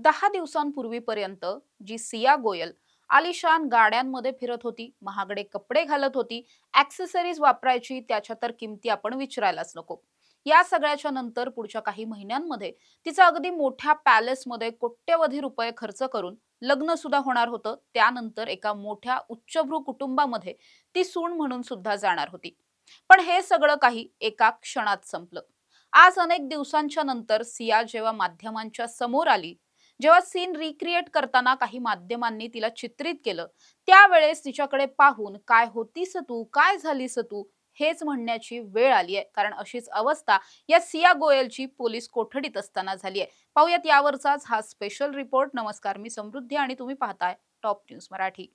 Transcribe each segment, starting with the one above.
10 दिवसांपूर्वीपर्यंत जी सिया गोयल आलिशान गाड्यांमध्ये फिरत होती, महागडे कपडे घालत होती, ॲक्सेसरीज वापरायची, त्याच्या तर किमती आपण विचारायलाच नको. या सगळ्याच्या नंतर पुढच्या काही महिन्यांमध्ये तिचं अगदी मोठ्या पॅलेसमध्ये कोट्यवधी रुपये खर्च करून लग्न सुद्धा होणार होतं. त्यानंतर एका मोठ्या उच्चभ्रू कुटुंबामध्ये ती सून म्हणून सुद्धा जाणार होती. पण हे सगळं काही एका क्षणात संपलं. आज अनेक दिवसांच्या नंतर सिया जेव्हा माध्यमांच्या समोर आली, जेव्हा सीन रिक्रिएट करताना काही माध्यमांनी तिला चित्रित केलं, त्यावेळेस तिच्याकडे पाहून काय होतीस तू, काय झालीस तू, हेच म्हणण्याची वेळ आली आहे. कारण अशीच अवस्था या सिया गोयलची पोलीस कोठडीत असताना झाली आहे. पाहूयात यावरचाच हा स्पेशल रिपोर्ट. नमस्कार, मी समृद्धी आणि तुम्ही पाहताय टॉप न्यूज मराठी.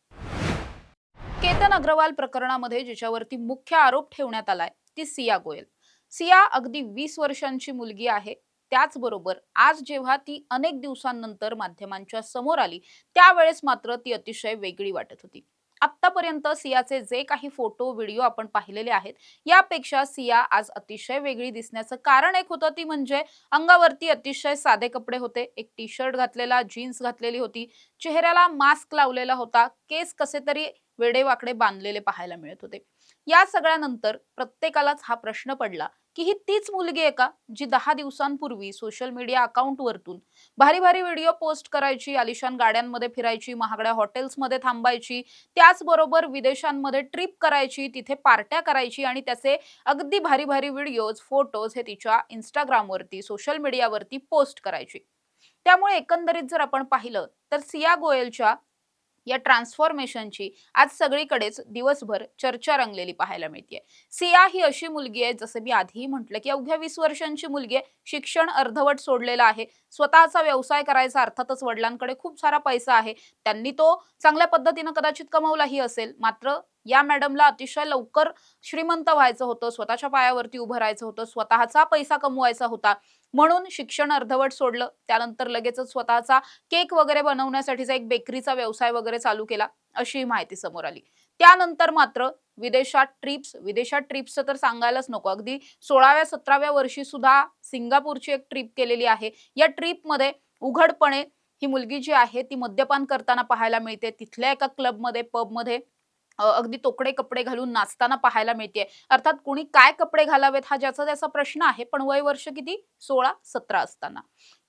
केतन अग्रवाल प्रकरणामध्ये जिच्यावरती मुख्य आरोप ठेवण्यात आलाय ती सिया गोयल. सिया अगदी 20 वर्षांची मुलगी आहे. त्याचबरोबर आज जेव्हा ती अनेक दिवसांनंतर माध्यमांच्या समोर आली, त्यावेळेस मात्र ती अतिशय वेगळी वाटत होती. आत्तापर्यंत सियाचे जे काही फोटो व्हिडिओ आपण पाहिलेले आहेत, यापेक्षा सिया आज अतिशय वेगळी दिसण्याचं कारण एक होतं, ती म्हणजे अंगावरती अतिशय साधे कपडे होते. एक टी शर्ट घातलेला, जीन्स घातलेली होती, चेहऱ्याला मास्क लावलेला होता, केस कसे तरी वेडेवाकडे बांधलेले पाहायला मिळत होते. या सगळ्यानंतर प्रत्येकालाच हा प्रश्न पडला की ही तीच मुलगी आहे का, जी 10 दिवसांपूर्वी सोशल मीडिया अकाउंटवरतून भारी भारी व्हिडिओ पोस्ट करायची, आलिशान गाड्यांमध्ये फिरायची, महागड्या हॉटेल्समध्ये थांबायची, त्याचबरोबर विदेशांमध्ये ट्रिप करायची, तिथे पार्ट्या करायची आणि त्याचे अगदी भारी भारी व्हिडिओज, फोटोज हे तिच्या इंस्टाग्रामवरती, सोशल मीडियावरती पोस्ट करायची. त्यामुळे एकंदरीत जर आपण पाहिलं तर सिया गोयलच्या या ट्रान्सफॉर्मेशनची आज सगळीकडेच दिवसभर चर्चा रंगलेली पाहायला मिळते. सिया ही अशी मुलगी आहे, जसं मी आधीही म्हटलं, की अवघ्या 20 वर्षांची मुलगी आहे. शिक्षण अर्धवट सोडलेलं आहे. स्वतःचा व्यवसाय करायचा, अर्थातच वडिलांकडे खूप सारा पैसा आहे. त्यांनी तो चांगल्या पद्धतीने कदाचित कमवलाही असेल. मात्र या मॅडमला अतिशय लवकर श्रीमंत व्हायचं होतं, स्वतःच्या पायावरती उभं राहायचं होतं, स्वतःचा पैसा कमवायचा होता. म्हणून शिक्षण अर्धवट सोडलं. त्यानंतर लगेचच स्वतःचा केक वगैरे बनवण्यासाठीचा एक बेकरीचा व्यवसाय वगैरे चालू केला, अशी माहिती समोर आली. त्यानंतर मात्र विदेशात ट्रिप्सचं तर सांगायलाच नको. अगदी 16व्या 17व्या वर्षी सुद्धा सिंगापूरची एक ट्रिप केलेली आहे. या ट्रिपमध्ये उघडपणे ही मुलगी जी आहे ती मद्यपान करताना पाहायला मिळते. तिथल्या एका क्लबमध्ये, पबमध्ये अगदी तोकडे कपडे घालून नाचताना पाहायला मिळते. अर्थात कुणी काय कपडे घालावेत हा ज्याचा त्याचा प्रश्न आहे, पण वय वर्ष किती, 16-17 असताना.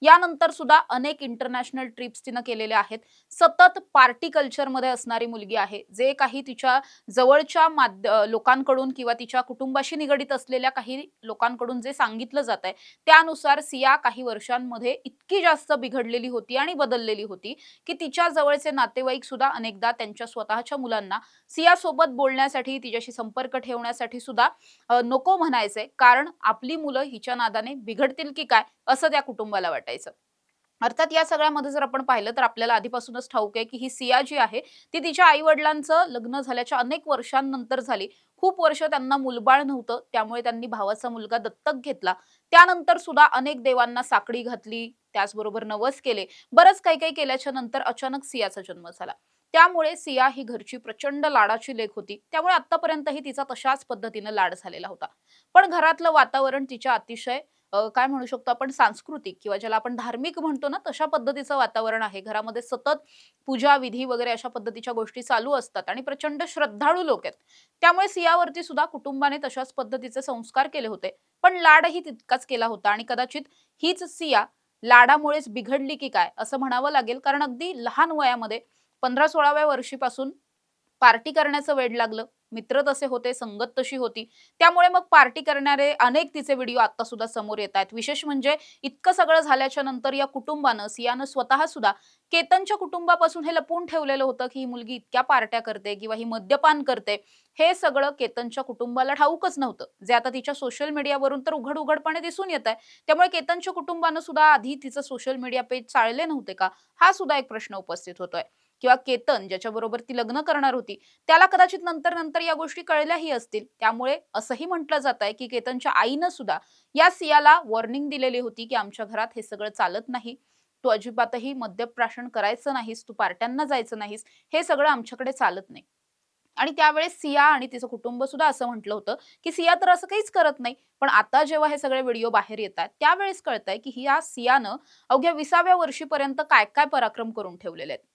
यानंतर सुद्धा अनेक इंटरनॅशनल ट्रिप्स तिनं केलेल्या आहेत. सतत पार्टी कल्चरमध्ये असणारी मुलगी आहे. जे काही तिच्या जवळच्या लोकांकडून किंवा तिच्या कुटुंबाशी निगडीत असलेल्या काही लोकांकडून जे सांगितलं जात आहे, त्यानुसार सिया काही वर्षांमध्ये इतकी जास्त बिघडलेली होती आणि बदललेली होती की तिच्या जवळचे नातेवाईक सुद्धा अनेकदा त्यांच्या स्वतःच्या मुलांना सियासोबत बोलण्यासाठी, तिच्याशी संपर्क ठेवण्यासाठी सुद्धा नको म्हणायचे. कारण आपली मुलं हिच्या नादाने बिघडतील की काय, असं त्या कुटुंबाला वाटायचं. अर्थात या सगळ्यामध्ये जर आपण पाहिलं तर आपल्याला आधीपासूनच ठाऊक आहे की ही सिया जी आहे ती तिच्या आई-वडिलांचं लग्न झाल्याच्या अनेक वर्षांनंतर झाली. खूप वर्ष त्यांना मूलबाळ नव्हतं, त्यामुळे त्यांनी भावाचा मुलगा दत्तक घेतला. त्यानंतर सुद्धा अनेक देवांना साकडी घातली, त्याचबरोबर नवस केले. बरंच काही काही केल्याच्या नंतर अचानक सियाचा जन्म झाला. त्यामुळे सिया ही घरची प्रचंड लाडाची लेक होती. त्यामुळे आतापर्यंतही तिचा तशाच पद्धतीने लाड झालेला होता. पण घरातलं वातावरण तिच्या अतिशय काय म्हणू शकतो आपण, सांस्कृतिक किंवा ज्याला आपण धार्मिक म्हणतो ना, तशा पद्धतीचं वातावरण आहे. घरामध्ये सतत पूजा विधी वगैरे अशा पद्धतीच्या गोष्टी चालू असतात आणि प्रचंड श्रद्धाळू लोक आहेत. त्यामुळे सियावरती सुद्धा कुटुंबाने तशाच पद्धतीचे संस्कार केले होते. पण लाडही तितकाच केला होता आणि कदाचित हीच सिया लाडामुळेच बिघडली की काय असं म्हणावं लागेल. कारण अगदी लहान वयामध्ये 15-16व्या वर्षीपासून पार्टी करण्याचं वेड लागलं. मित्र तसे होते, संगत तशी होती. त्यामुळे मग पार्टी करणारे अनेक तिचे व्हिडिओ आता सुद्धा समोर येतायत. विशेष म्हणजे इतकं सगळं झाल्याच्या नंतर या कुटुंबानं, सियानं स्वतः सुद्धा केतनच्या कुटुंबापासून हे लपवून ठेवलेलं होतं की ही मुलगी इतक्या पार्ट्या करते किंवा ही मद्यपान करते. हे सगळं केतनच्या कुटुंबाला ठाऊकच नव्हतं. जे आता तिच्या सोशल मीडियावरून तर उघडपणे दिसून येतंय. त्यामुळे केतनच्या कुटुंबानं सुद्धा आधी तिचं सोशल मीडिया पेज चाळले नव्हते का? हा सुद्धा एक प्रश्न उपस्थित होतोय. किंवा केतन ज्याच्याबरोबर ती लग्न करणार होती, त्याला कदाचित नंतर नंतर या गोष्टी कळल्याही असतील. त्यामुळे असंही म्हटलं जात आहे की केतनच्या आईनं सुद्धा या सियाला वॉर्निंग दिलेली होती की आमच्या घरात हे सगळं चालत नाही. तू अजिबातही मद्यप्राशन करायचं नाहीस, तू पार्ट्यांना जायचं नाहीस, हे सगळं आमच्याकडे चालत नाही. आणि त्यावेळेस सिया आणि तिचं कुटुंब सुद्धा असं म्हटलं होतं, की सिया तर असं काहीच करत नाही. पण आता जेव्हा हे सगळे व्हिडिओ बाहेर येतात, त्यावेळेस कळतंय, की या सियानं अवघ्या 20व्या वर्षीपर्यंत काय-काय पराक्रम करून ठेवलेले आहेत.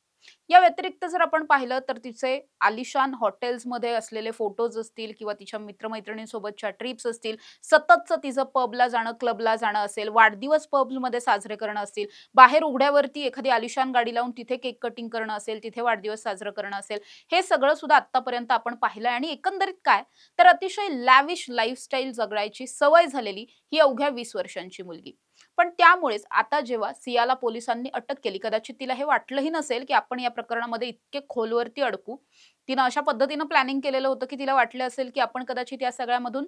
या व्यतिरिक्त जर आपण पाहिलं तर तिचे आलिशान हॉटेल्समध्ये असलेले फोटोज असतील किंवा तिच्या मित्र-मैत्रिणींसोबतच्या ट्रिप्स असतील, सततचं तिचं पबला जाणं, क्लबला जाणं असेल, वाढदिवस पब्समध्ये साजरे करणं असतील, बाहेर उघड्यावरती एखादी आलिशान गाडी लावून तिथे केक कटिंग करणं असेल, तिथे वाढदिवस साजरं करणं असेल, हे सगळं सुद्धा आत्तापर्यंत आपण पाहिलंय आणि एकंदरीत काय तर अतिशय लॅविश लाईफस्टाईल जगण्याची सवय झालेली ही अवघ्या 20 वर्षांची मुलगी. पण त्यामुळेच आता जेव्हा सियाला पोलिसांनी अटक केली, कदाचित तिला हे वाटलंही नसेल, की आपण या प्रकरणामध्ये इतके खोलवरती अडकू. तिनं अशा पद्धतीनं प्लॅनिंग केलेलं होतं, की तिला वाटलं असेल, की आपण कदाचित या सगळ्यामधून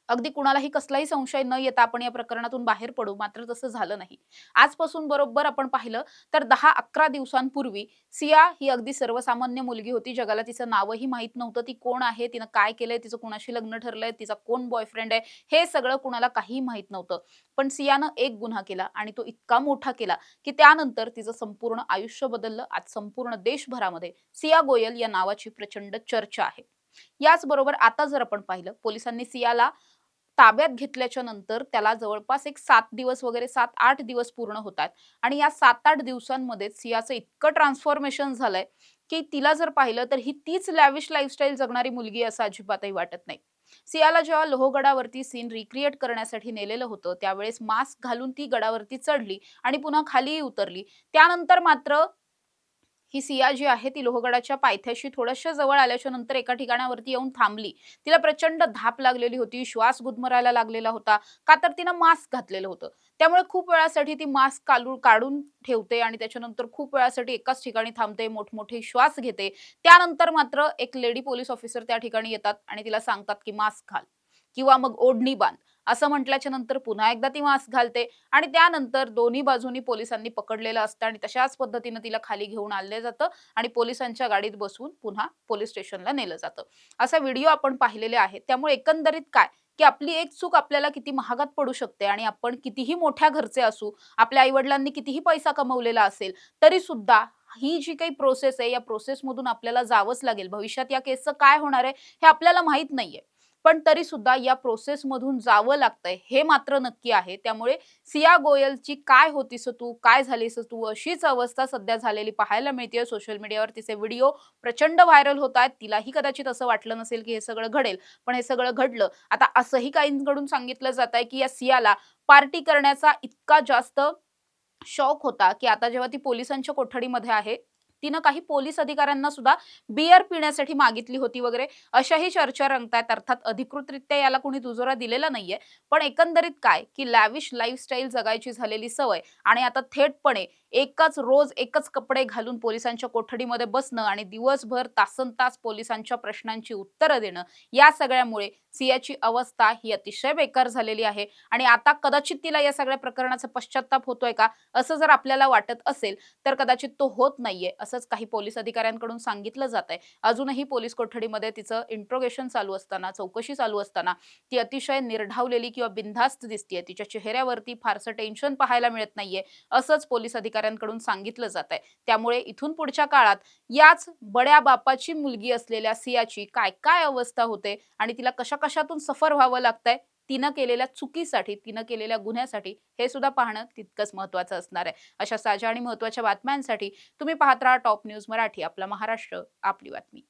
अगदी कुणालाही कसलाही संशय न येता आपण या प्रकरणातून बाहेर पडू, मात्र तसं झालं नाही. आजपासून बरोबर आपण पाहिलं तर 10-11 दिवसांपूर्वी सिया ही अगदी सर्वसामान्य मुलगी होती. जगाला तिचं नावही माहीत नव्हतं. ती कोण आहे? तिनं काय केलंय? तिचं कुणाशी लग्न ठरलंय? तिचा कोण बॉयफ्रेंड आहे? हे सगळं कुणाला काहीही माहीत नव्हतं. पण सियानं एक गुन्हा केला आणि तो इतका मोठा केला, की त्यानंतर तिचं संपूर्ण आयुष्य बदललं. आज संपूर्ण देशभरामध्ये सिया गोयल या नावाची प्रचंड चर्चा आहे. याचबरोबर आता जर आपण पाहिलं, पोलिसांनी सियाला ताब्यात घेतल्याच्या नंतर त्याला जवळपास एक 7 दिवस वगैरे 7-8 दिवस पूर्ण होतात आणि या 7-8 दिवसांमध्ये सियाचं इतकं ट्रान्सफॉर्मेशन झालंय, की तिला जर पाहिलं तर ही तीच लॅविश लाईफस्टाईल जगणारी मुलगी असं अजिबातही वाटत नाही. सियाला जेव्हा लोहगडावरती सीन रिक्रिएट करण्यासाठी नेलेलं होतं, त्यावेळेस मास्क घालून ती गडावरती चढली आणि पुन्हा खालीही उतरली. त्यानंतर मात्र ही सिया जी आहे ती लोहगडाच्या पायथ्याशी थोड्याशा जवळ आल्याच्या नंतर एका ठिकाणावरती येऊन थांबली. तिला प्रचंड धाप लागलेली होती, श्वास गुदमरायला लागलेला होता. का तर तिनं मास्क घातलेलं होतं. त्यामुळे खूप वेळासाठी ती मास्क काढून ठेवते आणि त्याच्यानंतर खूप वेळासाठी एकाच ठिकाणी थांबते, मोठमोठे श्वास घेते. त्यानंतर मात्र एक लेडी पोलीस ऑफिसर त्या ठिकाणी येतात आणि तिला सांगतात, की मास्क घाल किंवा मग ओढणी बांध. असं म्हटल्याच्या नंतर पुन्हा एकदा ती मास्क घालते आणि त्यानंतर दोन्ही बाजूनी पोलिसांनी पकडलेलं असतं आणि तशाच पद्धतीनं तिला खाली घेऊन आणलं जातं आणि पोलिसांच्या गाडीत बसवून पुन्हा पोलीस स्टेशनला नेलं जातं. असा व्हिडिओ आपण पाहिलेले आहेत. त्यामुळे एकंदरीत काय, की आपली एक चूक आपल्याला किती महागात पडू शकते आणि आपण कितीही मोठ्या घरचे असू, आपल्या आई कितीही पैसा कमवलेला असेल, तरी सुद्धा ही जी काही प्रोसेस आहे, या प्रोसेसमधून आपल्याला जावंच लागेल. भविष्यात या केसचं काय होणार आहे, हे आपल्याला माहीत नाहीये. पण तरी सुद्धा या प्रोसेसमधून जावं लागतंय हे मात्र नक्की आहे. त्यामुळे सिया गोयलची काय होतीस तू? काय झालीस तू? अशीच अवस्था सध्या झालेली पाहायला मिळतेय. सोशल मीडियावर तिचे व्हिडिओ प्रचंड व्हायरल होतायत. तिलाही कदाचित असं वाटलं नसेल, की हे सगळं घडेल, पण हे सगळं घडलं. आता असंही काहींकडून सांगितलं जातंय, की या सियाला पार्टी करण्याचा इतका जास्त शौक होता, की आता जेव्हा ती पोलिसांच्या कोठडीमध्ये आहे, तिनं काही पोलीस अधिकाऱ्यांना सुद्धा बिअर पिण्यासाठी मागितली होती वगैरे, अशाही चर्चा रंगतायत. अर्थात अधिकृतरित्या याला कोणी दुजोरा दिलेला नाहीये. पण एकंदरीत काय, की लॅविश लाईफस्टाईल जगायची झालेली सवय आणि आता थेटपणे रोज एकच कपडे घालून पोलिसांच्या कोठडीमध्ये बसणं आणि दिवसभर तासनतास पोलिसांच्या प्रश्नांची उत्तरं देणं, या सगळ्यामुळे सियाची अवस्था ही अतिशय बेकार झालेली आहे आणि आता कदाचित तिला या सगळ्या प्रकरणाचा पश्चात्ताप होतोय का, असं जर आपल्याला वाटत असेल, तर कदाचित तो होत नाहीये, असंच काही पोलीस अधिकाऱ्यांकडून सांगितलं जातंय. अजूनही पोलीस कोठडीमध्ये तिचं इंट्रोगेशन चालू असताना, चौकशी चालू असताना ती अतिशय निर्ढावलेली किंवा बिनधास्त दिसतीये. तिच्या चेहऱ्यावरती फारसं टेन्शन पाहायला मिळत नाहीये, असंच पोलीस अधिकाऱ्यांकडून सांगितलं जातंय. त्यामुळे इथून पुढच्या काळात याच बड्या बापाची मुलगी असलेल्या सियाची काय-काय अवस्था होते आणि तिला कशा-कशातून सफर व्हावं लागतंय, तिनं केलेल्या चुकीसाठी, तिनं केलेल्या गुन्ह्यासाठी, हे सुद्धा पाहणं तितकंच महत्त्वाचं असणार आहे. अशा ताज्या आणि महत्त्वाच्या बातम्यांसाठी तुम्ही पाहत राहा टॉप न्यूज मराठी. आपला महाराष्ट्र, आपली बातमी.